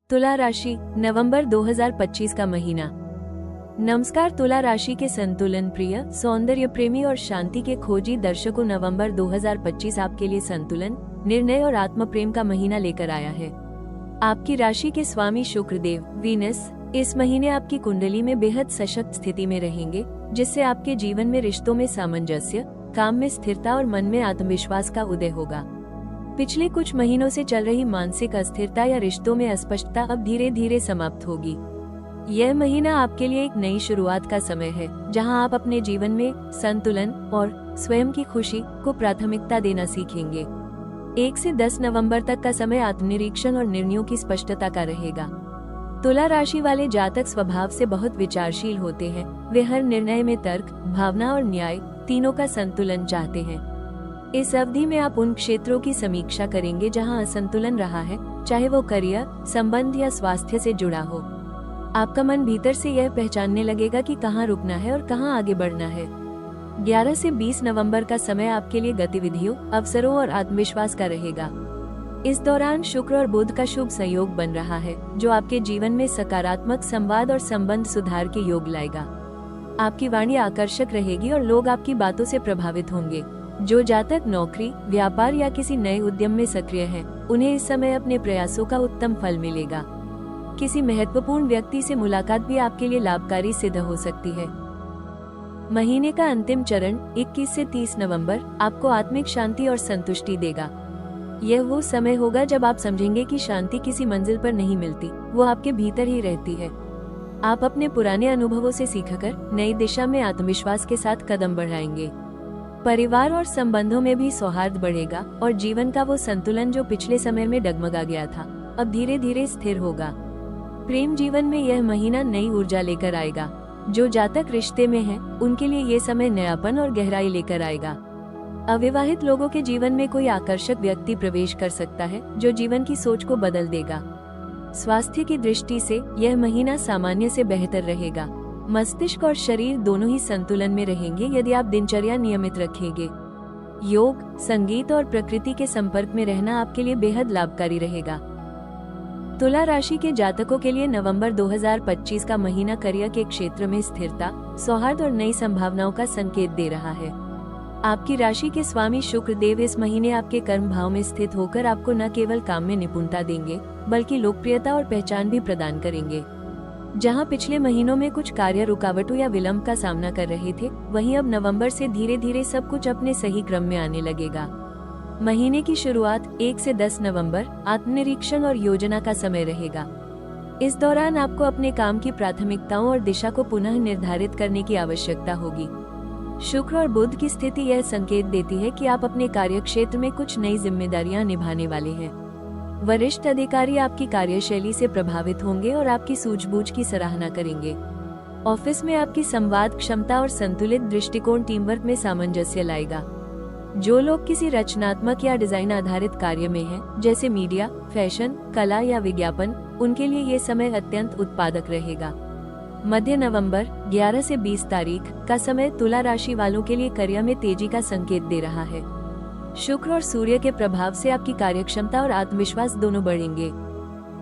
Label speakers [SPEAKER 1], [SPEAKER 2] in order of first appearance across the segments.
[SPEAKER 1] तुला राशि नवंबर 2025 का महीना। नमस्कार तुला राशि के संतुलन प्रिय, सौंदर्य प्रेमी और शांति के खोजी दर्शकों, नवंबर 2025 आपके लिए संतुलन, निर्णय और आत्म प्रेम का महीना लेकर आया है। आपकी राशि के स्वामी शुक्रदेव वीनस इस महीने आपकी कुंडली में बेहद सशक्त स्थिति में रहेंगे, जिससे आपके जीवन में रिश्तों में सामंजस्य, काम में स्थिरता और मन में आत्मविश्वास का उदय होगा। पिछले कुछ महीनों से चल रही मानसिक अस्थिरता या रिश्तों में अस्पष्टता अब धीरे धीरे समाप्त होगी। यह महीना आपके लिए एक नई शुरुआत का समय है, जहां आप अपने जीवन में संतुलन और स्वयं की खुशी को प्राथमिकता देना सीखेंगे। 1 से 10 नवंबर तक का समय आत्मनिरीक्षण और निर्णयों की स्पष्टता का रहेगा। तुला राशि वाले जातक स्वभाव से बहुत विचारशील होते हैं। वे हर निर्णय में तर्क, भावना और न्याय तीनों का संतुलन चाहते हैं। इस अवधि में आप उन क्षेत्रों की समीक्षा करेंगे जहां असंतुलन रहा है, चाहे वो करियर, संबंध या स्वास्थ्य से जुड़ा हो। आपका मन भीतर से यह पहचानने लगेगा कि कहां रुकना है और कहां आगे बढ़ना है। 11 से 20 नवंबर का समय आपके लिए गतिविधियों, अवसरों और आत्मविश्वास का रहेगा। इस दौरान शुक्र और बुध का शुभ संयोग बन रहा है, जो आपके जीवन में सकारात्मक संवाद और संबंध सुधार के योग लाएगा। आपकी वाणी आकर्षक रहेगी और लोग आपकी बातों से प्रभावित होंगे। जो जातक नौकरी, व्यापार या किसी नए उद्यम में सक्रिय हैं, उन्हें इस समय अपने प्रयासों का उत्तम फल मिलेगा। किसी महत्वपूर्ण व्यक्ति से मुलाकात भी आपके लिए लाभकारी सिद्ध हो सकती है। महीने का अंतिम चरण 21 से 30 नवंबर आपको आत्मिक शांति और संतुष्टि देगा। यह वो समय होगा जब आप समझेंगे कि शांति किसी मंजिल पर नहीं मिलती, वो आपके भीतर ही रहती है। आप अपने पुराने अनुभवों से सीखकर नई दिशा में आत्मविश्वास के साथ कदम बढ़ाएंगे। परिवार और संबंधों में भी सौहार्द बढ़ेगा और जीवन का वो संतुलन जो पिछले समय में डगमगा गया था, अब धीरे धीरे स्थिर होगा। प्रेम जीवन में यह महीना नई ऊर्जा लेकर आएगा। जो जातक रिश्ते में हैं, उनके लिए ये समय नयापन और गहराई लेकर आएगा। अविवाहित लोगों के जीवन में कोई आकर्षक व्यक्ति प्रवेश कर सकता है, जो जीवन की सोच को बदल देगा। स्वास्थ्य की दृष्टि से यह महीना सामान्य से बेहतर रहेगा। मस्तिष्क और शरीर दोनों ही संतुलन में रहेंगे यदि आप दिनचर्या नियमित रखेंगे। योग, संगीत और प्रकृति के संपर्क में रहना आपके लिए बेहद लाभकारी रहेगा। तुला राशि के जातकों के लिए नवंबर 2025 का महीना करियर के क्षेत्र में स्थिरता, सौहार्द और नई संभावनाओं का संकेत दे रहा है। आपकी राशि के स्वामी शुक्र देव इस महीने आपके कर्म भाव में स्थित होकर आपको न केवल काम में निपुणता देंगे, बल्कि लोकप्रियता और पहचान भी प्रदान करेंगे। जहां पिछले महीनों में कुछ कार्य रुकावटों या विलंब का सामना कर रहे थे, वहीं अब नवंबर से धीरे धीरे सब कुछ अपने सही क्रम में आने लगेगा। महीने की शुरुआत 1 से 10 नवंबर आत्मनिरीक्षण और योजना का समय रहेगा। इस दौरान आपको अपने काम की प्राथमिकताओं और दिशा को पुनः निर्धारित करने की आवश्यकता होगी। शुक्र और बुध की स्थिति यह संकेत देती है कि आप अपने कार्यक्षेत्र में कुछ नई जिम्मेदारियां निभाने वाले हैं। वरिष्ठ अधिकारी आपकी कार्यशैली से प्रभावित होंगे और आपकी सूझबूझ की सराहना करेंगे। ऑफिस में आपकी संवाद क्षमता और संतुलित दृष्टिकोण टीमवर्क में सामंजस्य लाएगा। जो लोग किसी रचनात्मक या डिजाइन आधारित कार्य में हैं, जैसे मीडिया, फैशन, कला या विज्ञापन, उनके लिए ये समय अत्यंत उत्पादक रहेगा। मध्य नवंबर 11 से 20 तारीख का समय तुला राशि वालों के लिए करियर में तेजी का संकेत दे रहा है। शुक्र और सूर्य के प्रभाव से आपकी कार्यक्षमता और आत्मविश्वास दोनों बढ़ेंगे।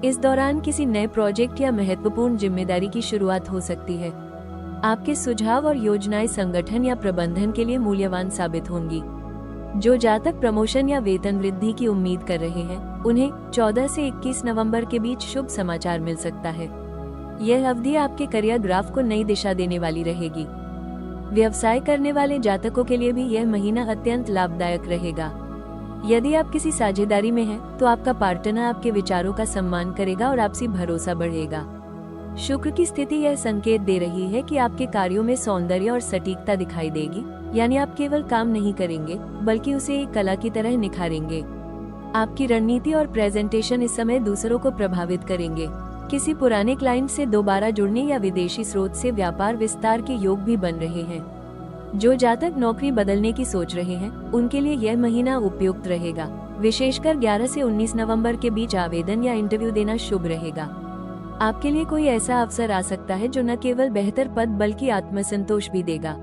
[SPEAKER 1] इस दौरान किसी नए प्रोजेक्ट या महत्वपूर्ण जिम्मेदारी की शुरुआत हो सकती है। आपके सुझाव और योजनाएं संगठन या प्रबंधन के लिए मूल्यवान साबित होंगी। जो जातक प्रमोशन या वेतन वृद्धि की उम्मीद कर रहे हैं, उन्हें 14 से 21 नवंबर के बीच शुभ समाचार मिल सकता है। यह अवधि आपके करियर ग्राफ को नई दिशा देने वाली रहेगी। व्यवसाय करने वाले जातकों के लिए भी यह महीना अत्यंत लाभदायक रहेगा। यदि आप किसी साझेदारी में हैं, तो आपका पार्टनर आपके विचारों का सम्मान करेगा और आपसी भरोसा बढ़ेगा। शुक्र की स्थिति यह संकेत दे रही है कि आपके कार्यों में सौंदर्य और सटीकता दिखाई देगी, यानी आप केवल काम नहीं करेंगे, बल्कि उसे एक कला की तरह निखारेंगे। आपकी रणनीति और प्रेजेंटेशन इस समय दूसरों को प्रभावित करेंगे। किसी पुराने क्लाइंट से दोबारा जुड़ने या विदेशी स्रोत से व्यापार विस्तार के योग भी बन रहे हैं। जो जातक नौकरी बदलने की सोच रहे हैं, उनके लिए यह महीना उपयुक्त रहेगा। विशेषकर 11 से 19 नवंबर के बीच आवेदन या इंटरव्यू देना शुभ रहेगा। आपके लिए कोई ऐसा अवसर आ सकता है जो न केवल बेहतर पद बल्कि आत्मसंतोष भी देगा।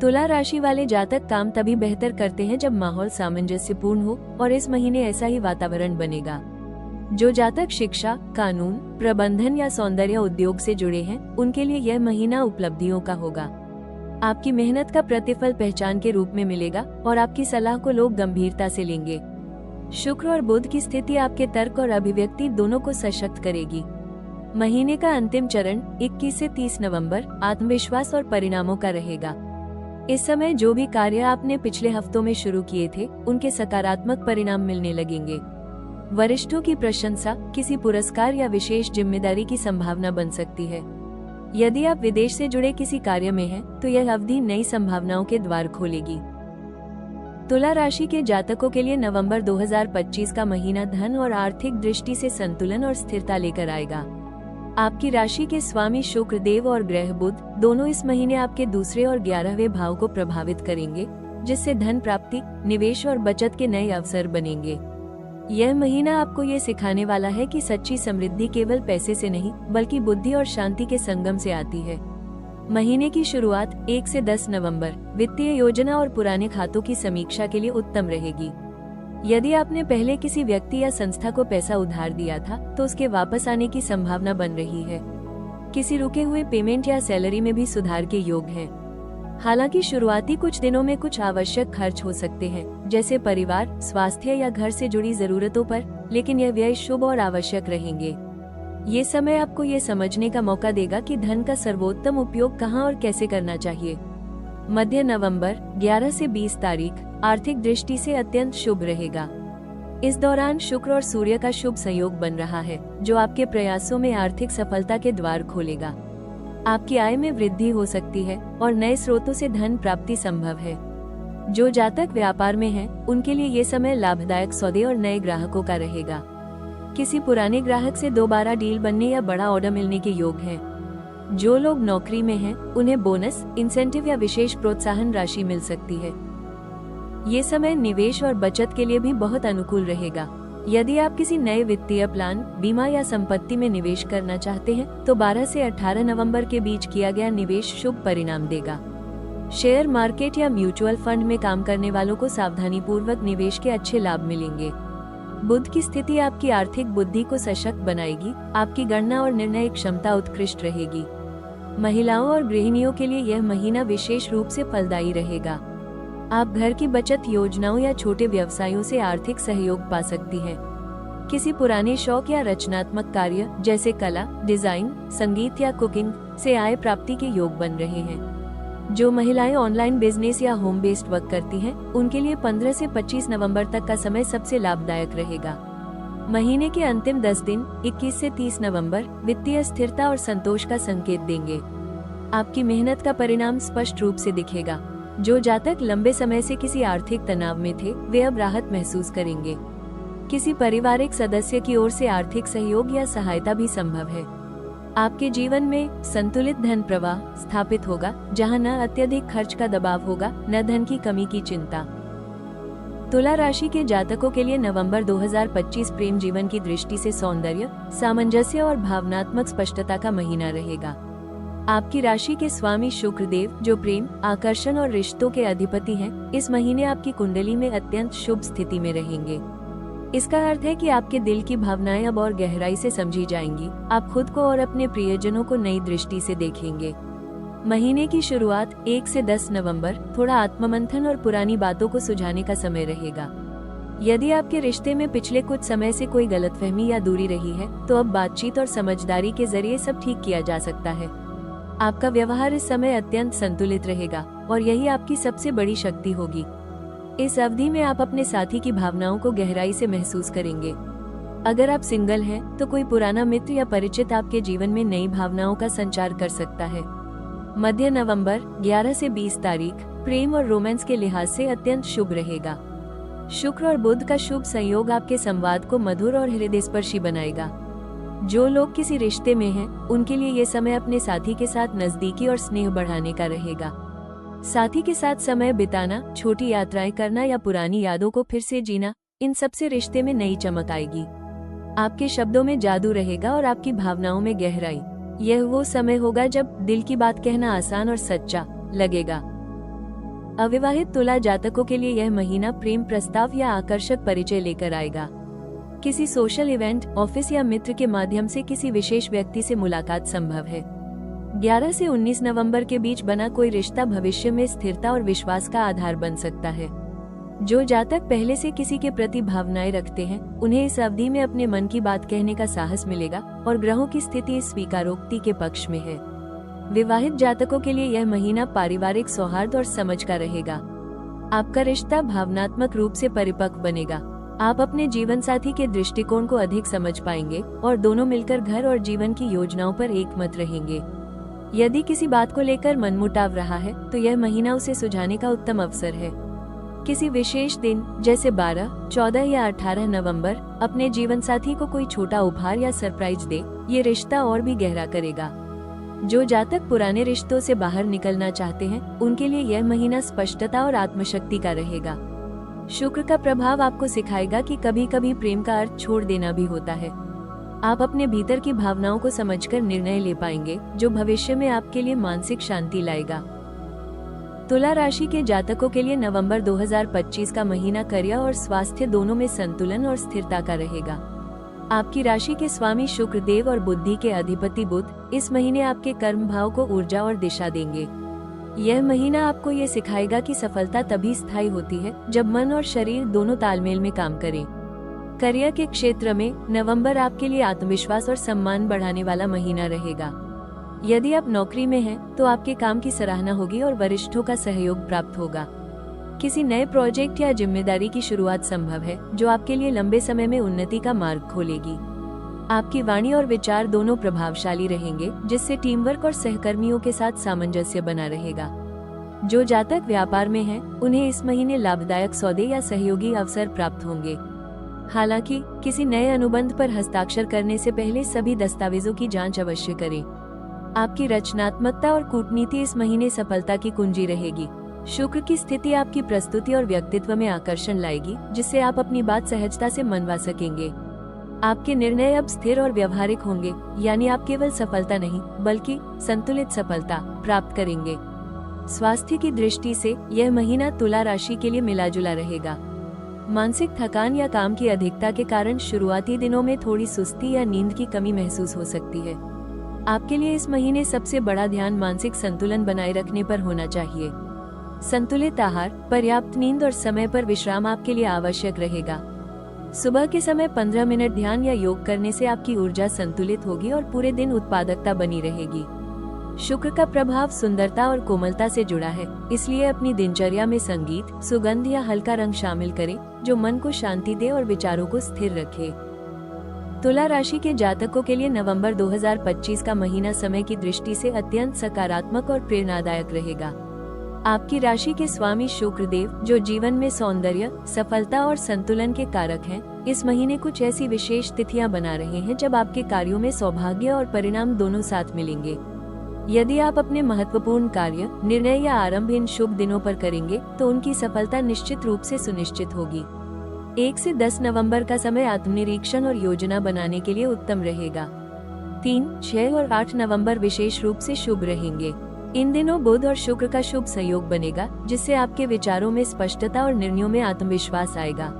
[SPEAKER 1] तुला राशि वाले जातक काम तभी बेहतर करते हैं जब माहौल सामंजस्यपूर्ण हो, और इस महीने ऐसा ही वातावरण बनेगा। जो जातक शिक्षा, कानून, प्रबंधन या सौंदर्य उद्योग से जुड़े हैं, उनके लिए यह महीना उपलब्धियों का होगा। आपकी मेहनत का प्रतिफल पहचान के रूप में मिलेगा और आपकी सलाह को लोग गंभीरता से लेंगे। शुक्र और बुध की स्थिति आपके तर्क और अभिव्यक्ति दोनों को सशक्त करेगी। महीने का अंतिम चरण 21 से 30 नवंबर आत्मविश्वास और परिणामों का रहेगा। इस समय जो भी कार्य आपने पिछले हफ्तों में शुरू किए थे, उनके सकारात्मक परिणाम मिलने लगेंगे। वरिष्ठों की प्रशंसा, किसी पुरस्कार या विशेष जिम्मेदारी की संभावना बन सकती है। यदि आप विदेश से जुड़े किसी कार्य में हैं, तो यह अवधि नई संभावनाओं के द्वार खोलेगी। तुला राशि के जातकों के लिए नवंबर 2025 का महीना धन और आर्थिक दृष्टि से संतुलन और स्थिरता लेकर आएगा। आपकी राशि के स्वामी शुक्र देव और ग्रह बुध दोनों इस महीने आपके दूसरे और 11वें भाव को प्रभावित करेंगे, जिससे धन प्राप्ति, निवेश और बचत के नए अवसर बनेंगे। यह महीना आपको ये सिखाने वाला है कि सच्ची समृद्धि केवल पैसे से नहीं, बल्कि बुद्धि और शांति के संगम से आती है। महीने की शुरुआत 1 से 10 नवंबर वित्तीय योजना और पुराने खातों की समीक्षा के लिए उत्तम रहेगी। यदि आपने पहले किसी व्यक्ति या संस्था को पैसा उधार दिया था, तो उसके वापस आने की संभावना बन रही है। किसी रुके हुए पेमेंट या सैलरी में भी सुधार के योग हैं। हालांकि शुरुआती कुछ दिनों में कुछ आवश्यक खर्च हो सकते हैं, जैसे परिवार, स्वास्थ्य या घर से जुड़ी जरूरतों पर, लेकिन यह व्यय शुभ और आवश्यक रहेंगे। ये समय आपको ये समझने का मौका देगा कि धन का सर्वोत्तम उपयोग कहाँ और कैसे करना चाहिए। मध्य नवंबर 11 से 20 तारीख आर्थिक दृष्टि से अत्यंत शुभ रहेगा। इस दौरान शुक्र और सूर्य का शुभ संयोग बन रहा है, जो आपके प्रयासों में आर्थिक सफलता के द्वार खोलेगा। आपकी आय में वृद्धि हो सकती है और नए स्रोतों से धन प्राप्ति संभव है। जो जातक व्यापार में हैं, उनके लिए ये समय लाभदायक सौदे और नए ग्राहकों का रहेगा। किसी पुराने ग्राहक से दोबारा डील बनने या बड़ा ऑर्डर मिलने के योग हैं। जो लोग नौकरी में हैं, उन्हें बोनस, इंसेंटिव या विशेष प्रोत्साहन राशि मिल सकती है। ये समय निवेश और बचत के लिए भी बहुत अनुकूल रहेगा। यदि आप किसी नए वित्तीय प्लान, बीमा या संपत्ति में निवेश करना चाहते हैं, तो 12 से 18 नवंबर के बीच किया गया निवेश शुभ परिणाम देगा। शेयर मार्केट या म्यूचुअल फंड में काम करने वालों को सावधानी पूर्वक निवेश के अच्छे लाभ मिलेंगे। बुध की स्थिति आपकी आर्थिक बुद्धि को सशक्त बनाएगी। आपकी गणना और निर्णय क्षमता उत्कृष्ट रहेगी। महिलाओं और गृहिणियों के लिए यह महीना विशेष रूप से फलदायी रहेगा। आप घर की बचत योजनाओं या छोटे व्यवसायों से आर्थिक सहयोग पा सकती हैं। किसी पुराने शौक या रचनात्मक कार्य जैसे कला, डिजाइन, संगीत या कुकिंग से आय प्राप्ति के योग बन रहे हैं। जो महिलाएं ऑनलाइन बिजनेस या होम बेस्ड वर्क करती हैं, उनके लिए 15 से 25 नवंबर तक का समय सबसे लाभदायक रहेगा। महीने के अंतिम 10 दिन 21 से 30 नवंबर वित्तीय स्थिरता और संतोष का संकेत देंगे। आपकी मेहनत का परिणाम स्पष्ट रूप से दिखेगा। जो जातक लंबे समय से किसी आर्थिक तनाव में थे, वे अब राहत महसूस करेंगे। किसी पारिवारिक सदस्य की ओर से आर्थिक सहयोग या सहायता भी संभव है। आपके जीवन में संतुलित धन प्रवाह स्थापित होगा, जहां न अत्यधिक खर्च का दबाव होगा, न धन की कमी की चिंता। तुला राशि के जातकों के लिए नवंबर 2025 प्रेम जीवन की दृष्टि से सौंदर्य, सामंजस्य और भावनात्मक स्पष्टता का महीना रहेगा। आपकी राशि के स्वामी शुक्र देव, जो प्रेम, आकर्षण और रिश्तों के अधिपति हैं, इस महीने आपकी कुंडली में अत्यंत शुभ स्थिति में रहेंगे। इसका अर्थ है कि आपके दिल की भावनाएं अब और गहराई से समझी जाएंगी। आप खुद को और अपने प्रियजनों को नई दृष्टि से देखेंगे। महीने की शुरुआत 1 से 10 नवंबर थोड़ा आत्ममंथन और पुरानी बातों को सुलझाने का समय रहेगा। यदि आपके रिश्ते में पिछले कुछ समय से कोई गलतफहमी या दूरी रही है, तो अब बातचीत और समझदारी के जरिए सब ठीक किया जा सकता है। आपका व्यवहार इस समय अत्यंत संतुलित रहेगा और यही आपकी सबसे बड़ी शक्ति होगी। इस अवधि में आप अपने साथी की भावनाओं को गहराई से महसूस करेंगे। अगर आप सिंगल हैं, तो कोई पुराना मित्र या परिचित आपके जीवन में नई भावनाओं का संचार कर सकता है। मध्य नवंबर 11 से 20 तारीख प्रेम और रोमांस के लिहाज से अत्यंत शुभ रहेगा। शुक्र और बुध का शुभ संयोग आपके संवाद को मधुर और हृदयस्पर्शी बनाएगा। जो लोग किसी रिश्ते में हैं, उनके लिए ये समय अपने साथी के साथ नजदीकी और स्नेह बढ़ाने का रहेगा। साथी के साथ समय बिताना, छोटी यात्राएं करना या पुरानी यादों को फिर से जीना, इन सब से रिश्ते में नई चमक आएगी। आपके शब्दों में जादू रहेगा और आपकी भावनाओं में गहराई। यह वो समय होगा जब दिल की बात कहना आसान और सच्चा लगेगा। अविवाहित तुला जातकों के लिए यह महीना प्रेम प्रस्ताव या आकर्षक परिचय लेकर आएगा। किसी सोशल इवेंट, ऑफिस या मित्र के माध्यम से किसी विशेष व्यक्ति से मुलाकात संभव है। 11 से 19 नवंबर के बीच बना कोई रिश्ता भविष्य में स्थिरता और विश्वास का आधार बन सकता है। जो जातक पहले से किसी के प्रति भावनाएं रखते हैं, उन्हें इस अवधि में अपने मन की बात कहने का साहस मिलेगा और ग्रहों की स्थिति इस स्वीकारोक्ति के पक्ष में है। विवाहित जातकों के लिए यह महीना पारिवारिक सौहार्द और समझ का रहेगा। आपका रिश्ता भावनात्मक रूप से परिपक्व बनेगा। आप अपने जीवन साथी के दृष्टिकोण को अधिक समझ पाएंगे और दोनों मिलकर घर और जीवन की योजनाओं पर एकमत रहेंगे। यदि किसी बात को लेकर मनमुटाव रहा है, तो यह महीना उसे सुलझाने का उत्तम अवसर है। किसी विशेष दिन जैसे 12, 14 या 18 नवंबर अपने जीवन साथी को कोई छोटा उपहार या सरप्राइज दे, ये रिश्ता और भी गहरा करेगा। जो जातक पुराने रिश्तों से बाहर निकलना चाहते हैं, उनके लिए यह महीना स्पष्टता और आत्मशक्ति का रहेगा। शुक्र का प्रभाव आपको सिखाएगा कि कभी कभी प्रेम का अर्थ छोड़ देना भी होता है। आप अपने भीतर की भावनाओं को समझकर निर्णय ले पाएंगे, जो भविष्य में आपके लिए मानसिक शांति लाएगा। तुला राशि के जातकों के लिए नवंबर 2025 का महीना करियर और स्वास्थ्य दोनों में संतुलन और स्थिरता का रहेगा। आपकी राशि के स्वामी शुक्र देव और बुद्धि के अधिपति बुध इस महीने आपके कर्म भाव को ऊर्जा और दिशा देंगे। यह महीना आपको ये सिखाएगा कि सफलता तभी स्थायी होती है जब मन और शरीर दोनों तालमेल में काम करें। करियर के क्षेत्र में नवंबर आपके लिए आत्मविश्वास और सम्मान बढ़ाने वाला महीना रहेगा। यदि आप नौकरी में हैं, तो आपके काम की सराहना होगी और वरिष्ठों का सहयोग प्राप्त होगा। किसी नए प्रोजेक्ट या जिम्मेदारी की शुरुआत संभव है, जो आपके लिए लंबे समय में उन्नति का मार्ग खोलेगी। आपकी वाणी और विचार दोनों प्रभावशाली रहेंगे, जिससे टीम वर्क और सहकर्मियों के साथ सामंजस्य बना रहेगा। जो जातक व्यापार में हैं, उन्हें इस महीने लाभदायक सौदे या सहयोगी अवसर प्राप्त होंगे। हालांकि किसी नए अनुबंध पर हस्ताक्षर करने से पहले सभी दस्तावेजों की जांच अवश्य करें। आपकी रचनात्मकता और कूटनीति इस महीने सफलता की कुंजी रहेगी। शुक्र की स्थिति आपकी प्रस्तुति और व्यक्तित्व में आकर्षण लाएगी, जिससे आप अपनी बात सहजता से मनवा सकेंगे। आपके निर्णय अब स्थिर और व्यवहारिक होंगे, यानी आप केवल सफलता नहीं बल्कि संतुलित सफलता प्राप्त करेंगे। स्वास्थ्य की दृष्टि से यह महीना तुला राशि के लिए मिला-जुला रहेगा। मानसिक थकान या काम की अधिकता के कारण शुरुआती दिनों में थोड़ी सुस्ती या नींद की कमी महसूस हो सकती है। आपके लिए इस महीने सबसे बड़ा ध्यान मानसिक संतुलन बनाए रखने पर होना चाहिए। संतुलित आहार, पर्याप्त नींद और समय पर विश्राम आपके लिए आवश्यक रहेगा। सुबह के समय 15 मिनट ध्यान या योग करने से आपकी ऊर्जा संतुलित होगी और पूरे दिन उत्पादकता बनी रहेगी। शुक्र का प्रभाव सुंदरता और कोमलता से जुड़ा है, इसलिए अपनी दिनचर्या में संगीत, सुगंध या हल्का रंग शामिल करें, जो मन को शांति दे और विचारों को स्थिर रखे। तुला राशि के जातकों के लिए नवंबर 2025 का महीना समय की दृष्टि से अत्यंत सकारात्मक और प्रेरणादायक रहेगा। आपकी राशि के स्वामी शुक्र देव, जो जीवन में सौंदर्य, सफलता और संतुलन के कारक हैं, इस महीने कुछ ऐसी विशेष तिथियां बना रहे हैं जब आपके कार्यों में सौभाग्य और परिणाम दोनों साथ मिलेंगे। यदि आप अपने महत्वपूर्ण कार्य, निर्णय या आरंभ इन शुभ दिनों पर करेंगे, तो उनकी सफलता निश्चित रूप से सुनिश्चित होगी। 1 से 10 नवंबर का समय आत्मनिरीक्षण और योजना बनाने के लिए उत्तम रहेगा। 3, 6 और 8 नवंबर विशेष रूप से शुभ रहेंगे। इन दिनों बुध और शुक्र का शुभ संयोग बनेगा, जिससे आपके विचारों में स्पष्टता और निर्णयों में आत्मविश्वास आएगा।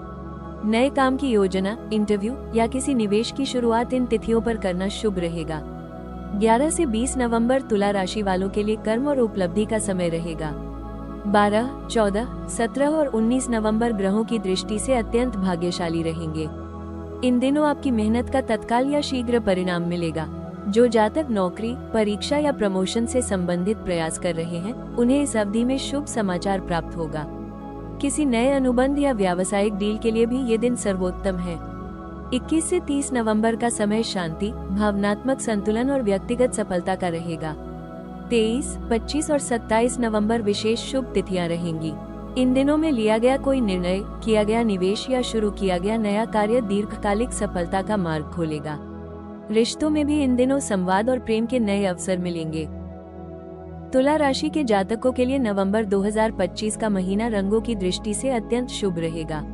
[SPEAKER 1] नए काम की योजना, इंटरव्यू या किसी निवेश की शुरुआत इन तिथियों पर करना शुभ रहेगा। 11 से 20 नवंबर तुला राशि वालों के लिए कर्म और उपलब्धि का समय रहेगा। 12, 14, 17 और 19 नवंबर ग्रहों की दृष्टि से अत्यंत भाग्यशाली रहेंगे। इन दिनों आपकी मेहनत का तत्काल या शीघ्र परिणाम मिलेगा। जो जातक नौकरी, परीक्षा या प्रमोशन से संबंधित प्रयास कर रहे हैं, उन्हें इस अवधि में शुभ समाचार प्राप्त होगा। किसी नए अनुबंध या व्यावसायिक डील के लिए भी ये दिन सर्वोत्तम है। 21 से 30 नवंबर का समय शांति, भावनात्मक संतुलन और व्यक्तिगत सफलता का रहेगा। 23, 25 और 27 नवंबर विशेष शुभ तिथियां रहेंगी। इन दिनों में लिया गया कोई निर्णय, किया गया निवेश या शुरू किया गया नया कार्य दीर्घकालिक सफलता का मार्ग खोलेगा। रिश्तों में भी इन दिनों संवाद और प्रेम के नए अवसर मिलेंगे। तुला राशि के जातकों के लिए नवंबर 2025 का महीना रंगों की दृष्टि से अत्यंत शुभ रहेगा।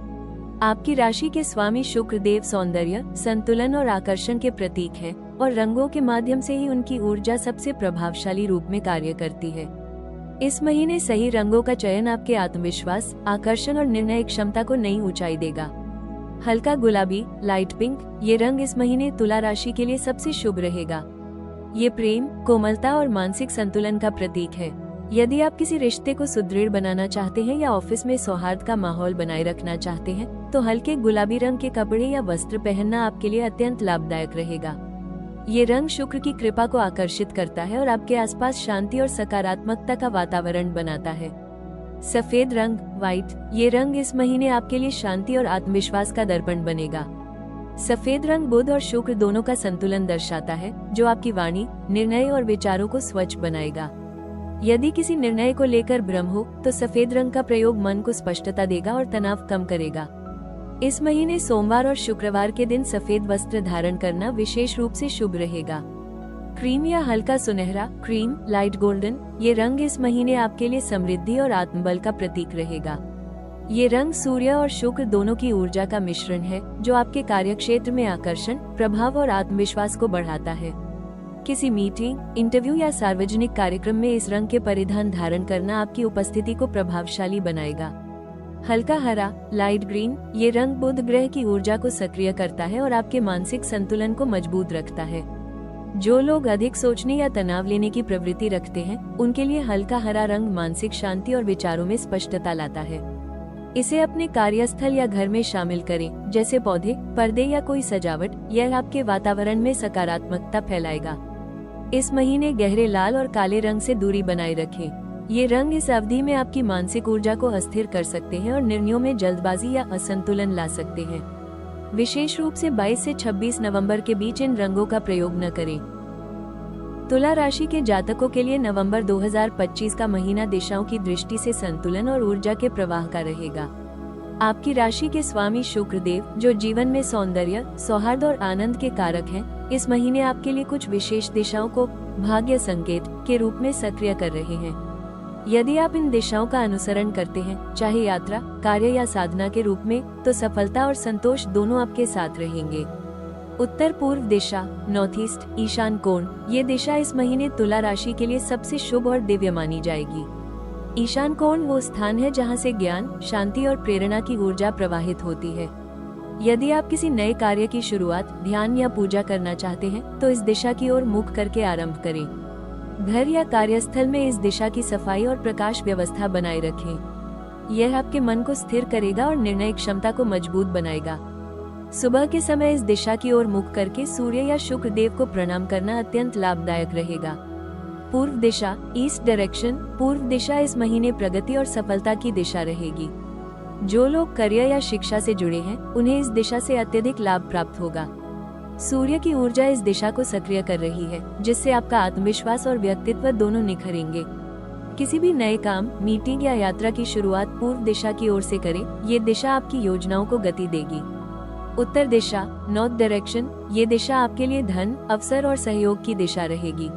[SPEAKER 1] आपकी राशि के स्वामी शुक्र देव सौंदर्य, संतुलन और आकर्षण के प्रतीक हैं और रंगों के माध्यम से ही उनकी ऊर्जा सबसे प्रभावशाली रूप में कार्य करती है। इस महीने सही रंगों का चयन आपके आत्मविश्वास, आकर्षण और निर्णय क्षमता को नई ऊंचाई देगा। हल्का गुलाबी, लाइट पिंक, ये रंग इस महीने तुला राशि के लिए सबसे शुभ रहेगा। ये प्रेम, कोमलता और मानसिक संतुलन का प्रतीक है। यदि आप किसी रिश्ते को सुदृढ़ बनाना चाहते हैं या ऑफिस में सौहार्द का माहौल बनाए रखना चाहते हैं, तो हल्के गुलाबी रंग के कपड़े या वस्त्र पहनना आपके लिए अत्यंत लाभदायक रहेगा। ये रंग शुक्र की कृपा को आकर्षित करता है और आपके आसपास शांति और सकारात्मकता का वातावरण बनाता है। सफेद रंग, व्हाइट, ये रंग इस महीने आपके लिए शांति और आत्मविश्वास का दर्पण बनेगा। सफेद रंग बुध और शुक्र दोनों का संतुलन दर्शाता है, जो आपकी वाणी, निर्णय और विचारों को स्वच्छ बनाएगा। यदि किसी निर्णय को लेकर भ्रम हो, तो सफेद रंग का प्रयोग मन को स्पष्टता देगा और तनाव कम करेगा। इस महीने सोमवार और शुक्रवार के दिन सफेद वस्त्र धारण करना विशेष रूप से शुभ रहेगा। क्रीम या हल्का सुनहरा, क्रीम, लाइट गोल्डन, ये रंग इस महीने आपके लिए समृद्धि और आत्मबल का प्रतीक रहेगा। ये रंग सूर्य और शुक्र दोनों की ऊर्जा का मिश्रण है, जो आपके कार्यक्षेत्र में आकर्षण, प्रभाव और आत्मविश्वास को बढ़ाता है। किसी मीटिंग, इंटरव्यू या सार्वजनिक कार्यक्रम में इस रंग के परिधान धारण करना आपकी उपस्थिति को प्रभावशाली बनाएगा। हल्का हरा, लाइट ग्रीन, ये रंग बुध ग्रह की ऊर्जा को सक्रिय करता है और आपके मानसिक संतुलन को मजबूत रखता है। जो लोग अधिक सोचने या तनाव लेने की प्रवृत्ति रखते हैं, उनके लिए हल्का हरा रंग मानसिक शांति और विचारों में स्पष्टता लाता है। इसे अपने कार्यस्थल या घर में शामिल करें, जैसे पौधे, पर्दे या कोई सजावट। यह आपके वातावरण में सकारात्मकता फैलाएगा। इस महीने गहरे लाल और काले रंग से दूरी बनाए रखें। ये रंग इस अवधि में आपकी मानसिक ऊर्जा को अस्थिर कर सकते हैं और निर्णयों में जल्दबाजी या असंतुलन ला सकते हैं। विशेष रूप से 22 से 26 नवंबर के बीच इन रंगों का प्रयोग न करें। तुला राशि के जातकों के लिए नवंबर 2025 का महीना दिशाओं की दृष्टि से संतुलन और ऊर्जा के प्रवाह का रहेगा। आपकी राशि के स्वामी शुक्र देव, जो जीवन में सौंदर्य, सौहार्द और आनंद के कारक हैं, इस महीने आपके लिए कुछ विशेष दिशाओं को भाग्य संकेत के रूप में सक्रिय कर रहे हैं। यदि आप इन दिशाओं का अनुसरण करते हैं, चाहे यात्रा, कार्य या साधना के रूप में, तो सफलता और संतोष दोनों आपके साथ रहेंगे। उत्तर पूर्व दिशा, नॉर्थ ईस्ट, ईशान कोण, ये दिशा इस महीने तुला राशि के लिए सबसे शुभ और दिव्य मानी जाएगी। ईशान कोण वो स्थान है जहां से ज्ञान, शांति और प्रेरणा की ऊर्जा प्रवाहित होती है। यदि आप किसी नए कार्य की शुरुआत, ध्यान या पूजा करना चाहते हैं, तो इस दिशा की ओर मुख करके आरंभ करें। घर या कार्यस्थल में इस दिशा की सफाई और प्रकाश व्यवस्था बनाए रखें। यह आपके मन को स्थिर करेगा और निर्णय क्षमता को मजबूत बनाएगा। सुबह के समय इस दिशा की ओर मुख करके सूर्य या शुक्र देव को प्रणाम करना अत्यंत लाभदायक रहेगा। पूर्व दिशा, ईस्ट डायरेक्शन, पूर्व दिशा इस महीने प्रगति और सफलता की दिशा रहेगी। जो लोग करियर या शिक्षा से जुड़े हैं, उन्हें इस दिशा से अत्यधिक लाभ प्राप्त होगा। सूर्य की ऊर्जा इस दिशा को सक्रिय कर रही है, जिससे आपका आत्मविश्वास और व्यक्तित्व दोनों निखरेंगे। किसी भी नए काम, मीटिंग या यात्रा की शुरुआत पूर्व दिशा की ओर से करें। ये दिशा आपकी योजनाओं को गति देगी। उत्तर दिशा, नॉर्थ डायरेक्शन, ये दिशा आपके लिए धन, अवसर और सहयोग की दिशा रहेगी।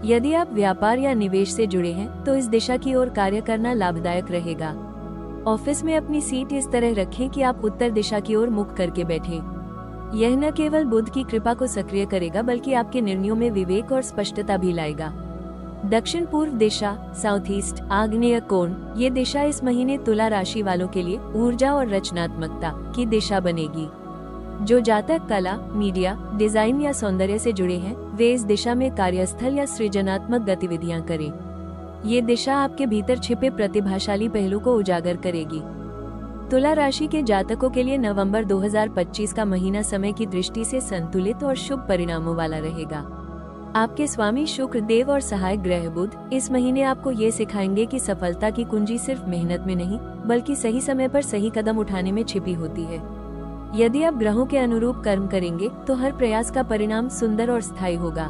[SPEAKER 1] यदि आप व्यापार या निवेश से जुड़े हैं, तो इस दिशा की ओर कार्य करना लाभदायक रहेगा। ऑफिस में अपनी सीट इस तरह रखें कि आप उत्तर दिशा की ओर मुख करके बैठें। यह न केवल बुध की कृपा को सक्रिय करेगा, बल्कि आपके निर्णयों में विवेक और स्पष्टता भी लाएगा। दक्षिण पूर्व दिशा, साउथ ईस्ट, आग्नेय कोण, ये दिशा इस महीने तुला राशि वालों के लिए ऊर्जा और रचनात्मकता की दिशा बनेगी। जो जातक कला, मीडिया, डिजाइन या सौंदर्य से जुड़े हैं, वे इस दिशा में कार्यस्थल या सृजनात्मक गतिविधियां करें। ये दिशा आपके भीतर छिपे प्रतिभाशाली पहलू को उजागर करेगी। तुला राशि के जातकों के लिए नवंबर 2025 का महीना समय की दृष्टि से संतुलित और शुभ परिणामों वाला रहेगा। आपके स्वामी शुक्र देव और सहायक ग्रह बुध इस महीने आपको ये सिखाएंगे कि सफलता की कुंजी सिर्फ मेहनत में नहीं, बल्कि सही समय पर सही कदम उठाने में छिपी होती है। यदि आप ग्रहों के अनुरूप कर्म करेंगे, तो हर प्रयास का परिणाम सुंदर और स्थायी होगा।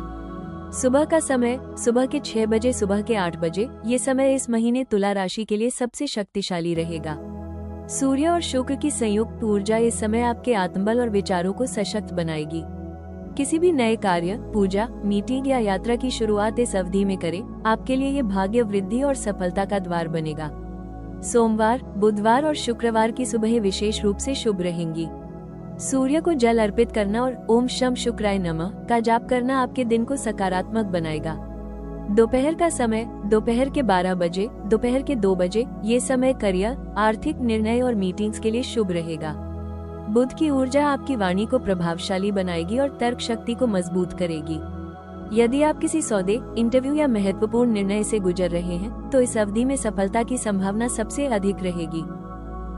[SPEAKER 1] सुबह का समय, सुबह के 6 बजे, सुबह के 8 बजे, ये समय इस महीने तुला राशि के लिए सबसे शक्तिशाली रहेगा। सूर्य और शुक्र की संयुक्त ऊर्जा इस समय आपके आत्मबल और विचारों को सशक्त बनाएगी। किसी भी नए कार्य, पूजा, मीटिंग या यात्रा की शुरुआत इस अवधि में करें। आपके लिए ये भाग्य वृद्धि और सफलता का द्वार बनेगा। सोमवार, बुधवार और शुक्रवार की सुबह विशेष रूप से शुभ रहेंगी। सूर्य को जल अर्पित करना और ओम शम शुक्राय नमः का जाप करना आपके दिन को सकारात्मक बनाएगा। दोपहर का समय, दोपहर के 12 बजे, दोपहर के 2 बजे, ये समय करियर, आर्थिक निर्णय और मीटिंग्स के लिए शुभ रहेगा। बुध की ऊर्जा आपकी वाणी को प्रभावशाली बनाएगी और तर्क शक्ति को मजबूत करेगी। यदि आप किसी सौदे, इंटरव्यू या महत्वपूर्ण निर्णय से गुजर रहे हैं, तो इस अवधि में सफलता की संभावना सबसे अधिक रहेगी।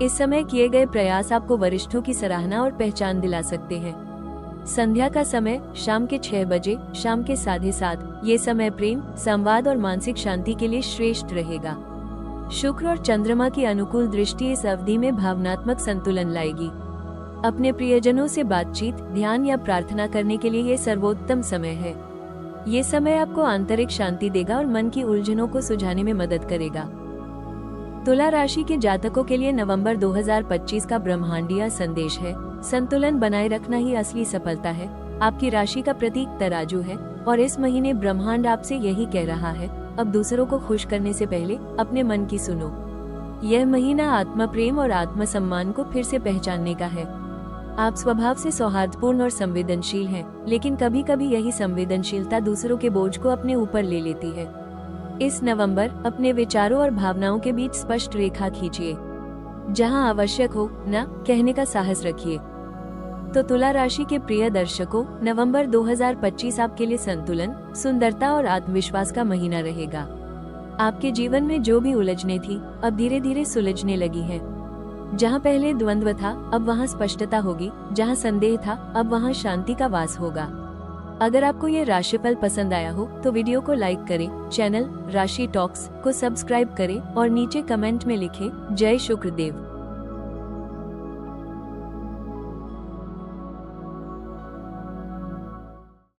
[SPEAKER 1] इस समय किए गए प्रयास आपको वरिष्ठों की सराहना और पहचान दिला सकते हैं। संध्या का समय शाम के 6 बजे, शाम के 7:30। ये समय प्रेम, संवाद और मानसिक शांति के लिए श्रेष्ठ रहेगा। शुक्र और चंद्रमा की अनुकूल दृष्टि इस अवधि में भावनात्मक संतुलन लाएगी। अपने प्रियजनों से बातचीत, ध्यान या प्रार्थना करने के लिए ये सर्वोत्तम समय है। ये समय आपको आंतरिक शांति देगा और मन की उलझनों को सुलझाने में मदद करेगा। तुला राशि के जातकों के लिए नवंबर 2025 का ब्रह्मांडीय संदेश है, संतुलन बनाए रखना ही असली सफलता है। आपकी राशि का प्रतीक तराजू है और इस महीने ब्रह्मांड आपसे यही कह रहा है, अब दूसरों को खुश करने से पहले अपने मन की सुनो। यह महीना आत्म प्रेम और आत्मसम्मान को फिर से पहचानने का है। आप स्वभाव से सौहार्दपूर्ण और संवेदनशील हैं, लेकिन कभी कभी यही संवेदनशीलता दूसरों के बोझ को अपने ऊपर ले लेती है। इस नवंबर अपने विचारों और भावनाओं के बीच स्पष्ट रेखा खींचिए। जहां आवश्यक हो न कहने का साहस रखिए। तो तुला राशि के प्रिय दर्शकों, नवंबर 2025 आपके लिए संतुलन, सुंदरता और आत्मविश्वास का महीना रहेगा। आपके जीवन में जो भी उलझने थी, अब धीरे धीरे सुलझने लगी हैं। जहां पहले द्वंद्व था, अब वहां स्पष्टता होगी। जहां संदेह था, अब वहां शांति का वास होगा। अगर आपको ये राशिफल पसंद आया हो तो वीडियो को लाइक करें, चैनल राशि टॉक्स को सब्सक्राइब करें और नीचे कमेंट में लिखें जय शुक्रदेव।